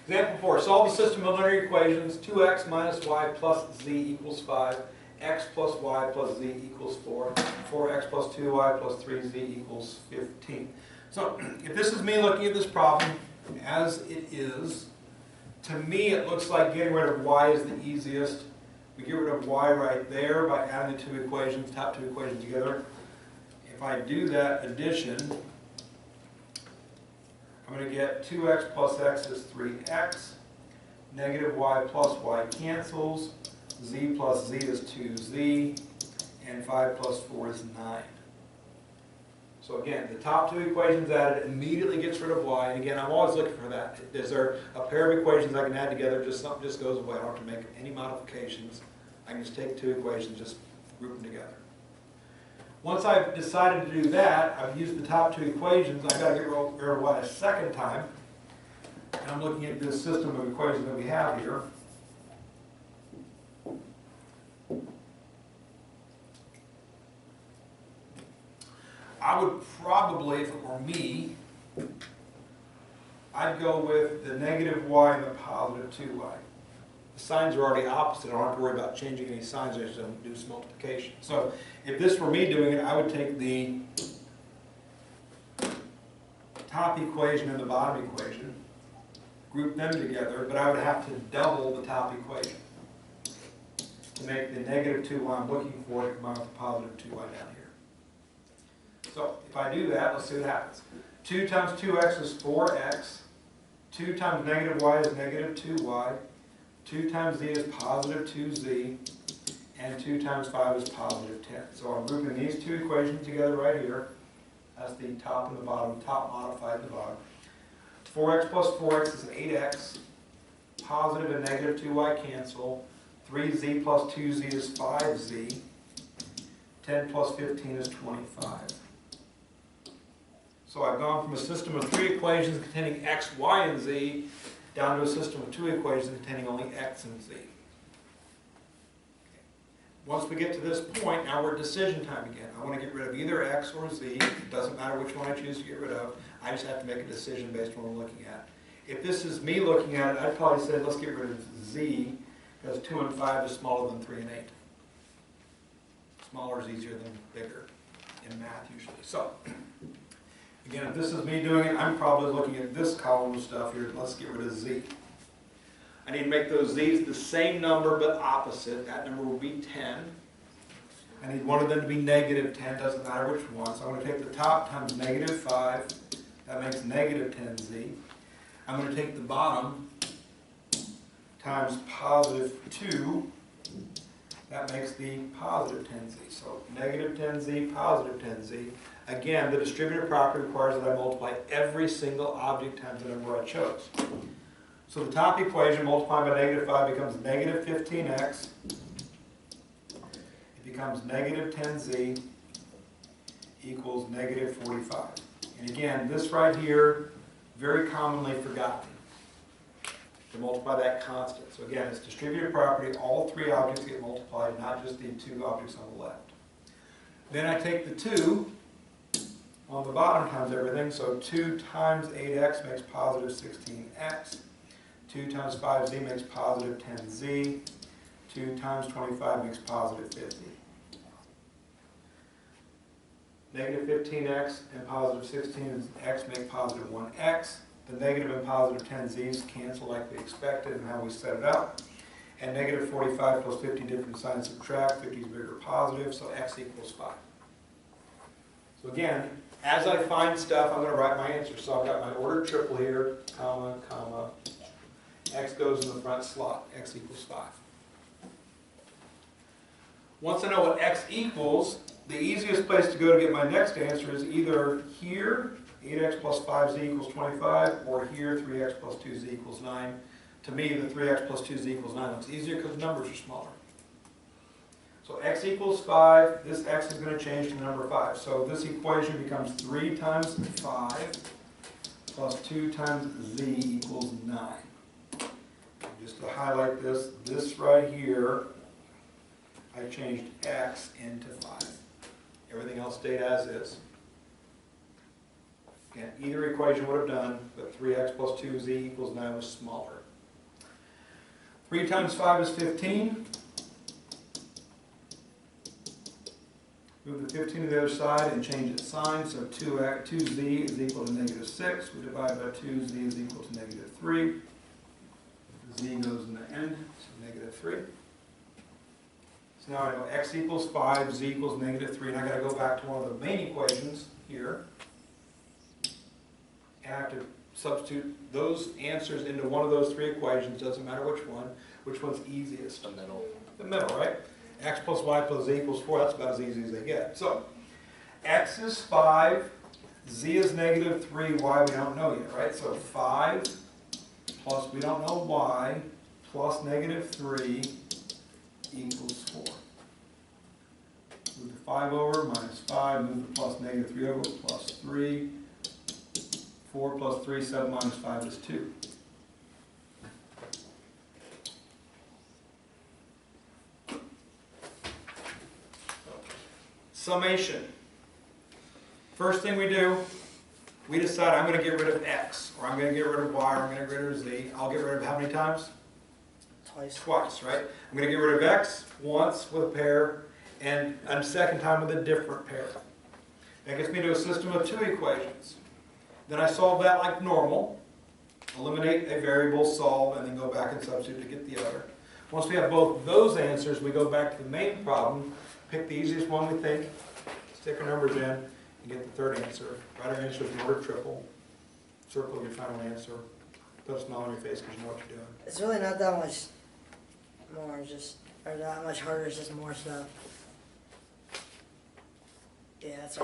Example 4, solve the system of linear equations 2x minus y plus z equals 5, x plus y plus z equals 4, 4x plus 2y plus 3z equals 15. So if this is me looking at this problem as it is, to me it looks like getting rid of y is the easiest. We get rid of y right there by adding the two equations, top two equations together. If I do that addition, I'm going to get 2x plus x is 3x, negative y plus y cancels, z plus z is 2z, and 5 plus 4 is 9. So again, the top two equations added immediately gets rid of y, and again, I'm always looking for that. Is there a pair of equations I can add together, just something just goes away, I don't have to make any modifications. I can just take two equations, just group them together. Once I've decided to do that, I've used the top two equations, I've got to get rid of y a second time. And I'm looking at this system of equations that we have here. I would probably, if it were me, I'd go with the negative y and the positive 2y. The signs are already opposite. I don't have to worry about changing any signs. I just don't do some multiplication. So if this were me doing it, I would take the top equation and the bottom equation, group them together, but I would have to double the top equation to make the negative 2y I'm looking for to combine with the positive 2y down here. So if I do that, let's see what happens. 2 times 2x is 4x. 2 times negative y is negative 2y. 2 times z is positive 2z. And 2 times 5 is positive 10. So I'm grouping these two equations together right here. That's the top and the bottom, top modified and the bottom. 4x plus 4x is 8x. Positive and negative 2y cancel. 3z plus 2z is 5z. 10 plus 15 is 25. So I've gone from a system of three equations containing x, y, and z down to a system of two equations containing only x and z. Once we get to this point, now we're at decision time again. I want to get rid of either x or z. It doesn't matter which one I choose to get rid of. I just have to make a decision based on what I'm looking at. If this is me looking at it, I'd probably say let's get rid of z because 2 and 5 is smaller than 3 and 8. Smaller is easier than bigger in math usually. So, again, if this is me doing it, I'm probably looking at this column of stuff here. Let's get rid of z. I need to make those z's the same number but opposite. That number will be 10. I need one of them to be negative 10. Doesn't matter which one. So I'm going to take the top times negative 5. That makes negative 10z. I'm going to take the bottom times positive 2. That makes the positive 10z. So negative 10z, positive 10z. Again, the distributive property requires that I multiply every single object times the number I chose. So the top equation multiplied by negative 5 becomes negative 15x. It becomes negative 10z equals negative 45. And again, this right here, very commonly forgotten, to multiply that constant. So again, it's distributive property. All three objects get multiplied, not just the two objects on the left. Then I take the 2 on the bottom times everything. So 2 times 8x makes positive 16x. 2 times 5z makes positive 10z. 2 times 25 makes positive 50. Negative 15x and positive 16x make positive 1x. The negative and positive 10z's cancel like we expected and how we set it up. And negative 45 plus 50 different signs subtract. 50 is bigger positive, so x equals 5. So again, as I find stuff, I'm going to write my answer. So I've got my ordered triple here, comma, comma. X goes in the front slot. X equals 5. Once I know what x equals, the easiest place to go to get my next answer is either here, 8x plus 5z equals 25, or here, 3x plus 2z equals 9. To me, the 3x plus 2z equals 9 looks easier because the numbers are smaller. So x equals 5. This x is going to change to the number 5. So this equation becomes 3 times 5 plus 2 times z equals 9. Just to highlight this, this right here, I changed x into 5. Everything else stayed as is. Again, either equation would have done, but 3x plus 2z equals 9 was smaller. 3 times 5 is 15. Move the 15 to the other side and change its sign, so 2z is equal to negative 6. We divide by 2, z is equal to negative 3. Z goes in the end, so negative 3. So now I know x equals 5, z equals negative 3, and I got to go back to one of the main equations here. And I have to substitute those answers into one of those 3 equations, doesn't matter which one. Which one's easiest? The middle. The middle, right? X plus y plus z equals 4, that's about as easy as they get. So, x is 5, z is negative 3, y we don't know yet, right? So 5 plus we don't know y plus negative 3 equals 4. Move the 5 over, minus 5, move the plus negative 3 over, plus 3. 4 plus 3, 7 minus 5 is 2. Summation. First thing we do, we decide I'm going to get rid of x, or I'm going to get rid of y, or I'm going to get rid of z. I'll get rid of how many times? Twice, right? I'm going to get rid of x once with a pair, and a second time with a different pair. That gets me to a system of 2 equations. Then I solve that like normal, eliminate a variable, solve, and then go back and substitute to get the other. Once we have both those answers, we go back to the main problem, pick the easiest one we think, stick our numbers in, and get the third answer. Write our answers in order triple, circle your final answer, put a smile on your face because you know what you're doing. It's really not that much more, or that much harder, it's just more stuff. Yeah, that's right.